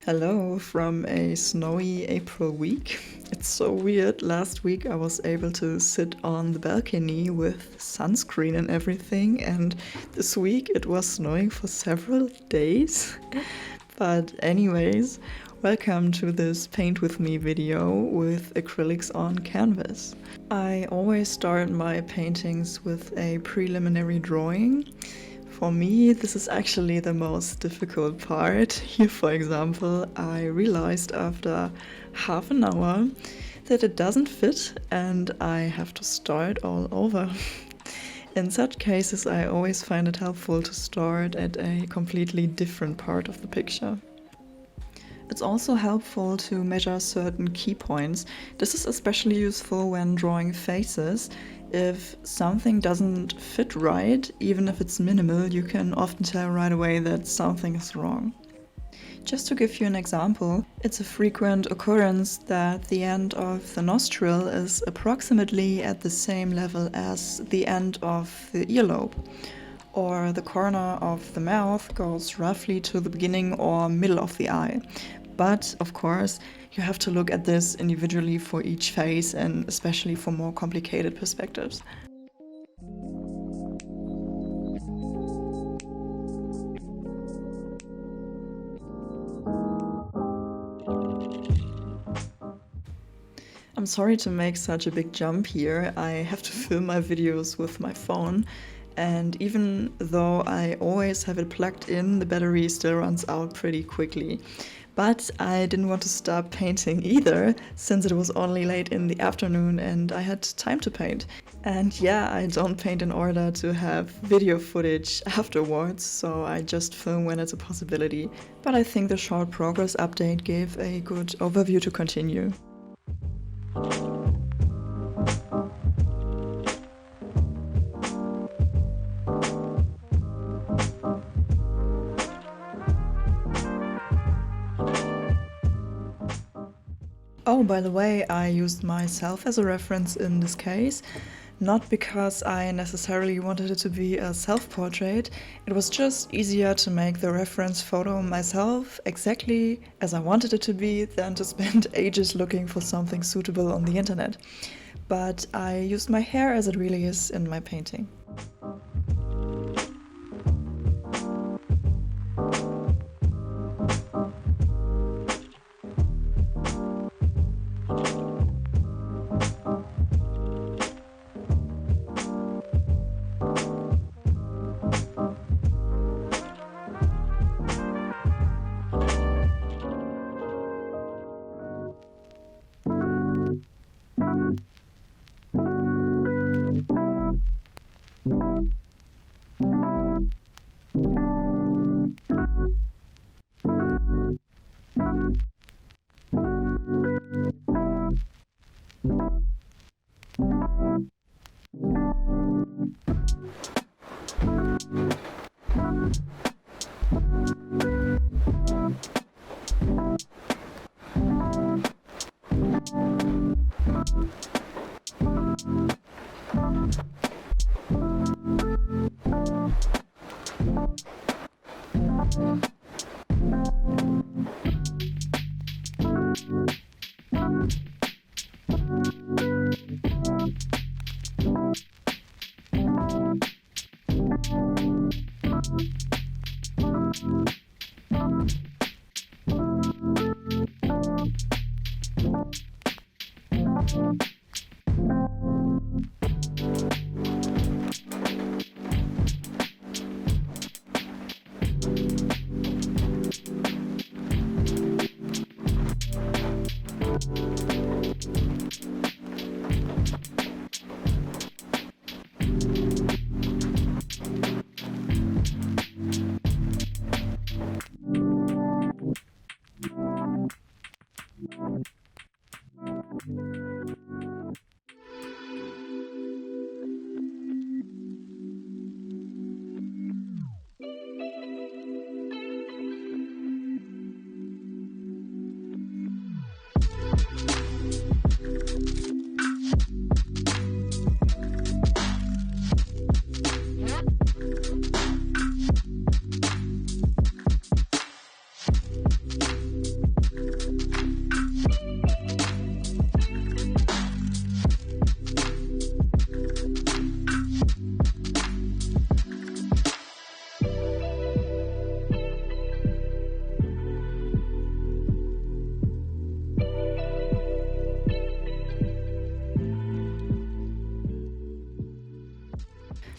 Hello from a snowy April week. It's so weird. Last week I was able to sit on the balcony with sunscreen and everything, and this week it was snowing for several days. But anyways, welcome to this Paint With Me video with acrylics on canvas. I always start my paintings with a preliminary drawing. For me, this is actually the most difficult part. Here, for example, I realized after half an hour that it doesn't fit and I have to start all over. In such cases, I always find it helpful to start at a completely different part of the picture. It's also helpful to measure certain key points. This is especially useful when drawing faces. If something doesn't fit right, even if it's minimal, you can often tell right away that something is wrong. Just to give you an example, it's a frequent occurrence that the end of the nostril is approximately at the same level as the end of the earlobe, or the corner of the mouth goes roughly to the beginning or middle of the eye. But of course, you have to look at this individually for each face and especially for more complicated perspectives. I'm sorry to make such a big jump here. I have to film my videos with my phone, and even though I always have it plugged in, the battery still runs out pretty quickly. But I didn't want to stop painting either, since it was only late in the afternoon and I had time to paint. And yeah, I don't paint in order to have video footage afterwards, so I just film when it's a possibility. But I think the short progress update gave a good overview to continue. Oh, by the way, I used myself as a reference in this case, not because I necessarily wanted it to be a self-portrait. It was just easier to make the reference photo myself exactly as I wanted it to be than to spend ages looking for something suitable on the internet. But I used my hair as it really is in my painting.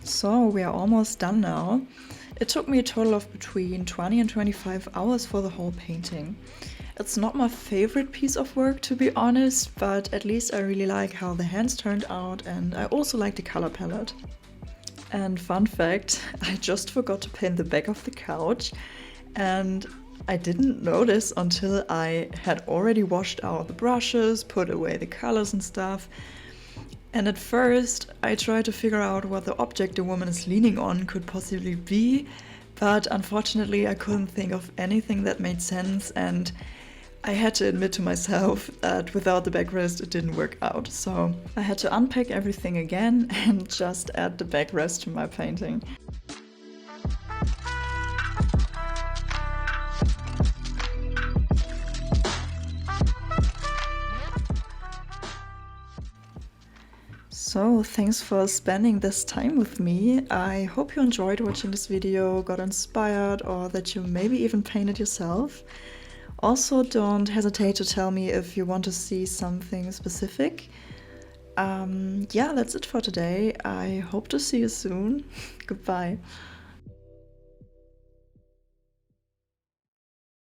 So we are almost done now. It took me a total of between 20 and 25 hours for the whole painting. It's not my favorite piece of work, to be honest, but at least I really like how the hands turned out, and I also like the color palette. And fun fact, I just forgot to paint the back of the couch, and I didn't notice until I had already washed out the brushes, put away the colors and stuff. And at first, I tried to figure out what the object the woman is leaning on could possibly be, but unfortunately I couldn't think of anything that made sense, and I had to admit to myself that without the backrest it didn't work out. So I had to unpack everything again and just add the backrest to my painting. So thanks for spending this time with me. I hope you enjoyed watching this video, got inspired, or that you maybe even painted yourself. Also, don't hesitate to tell me if you want to see something specific. Yeah, that's it for today. I hope to see you soon. Goodbye.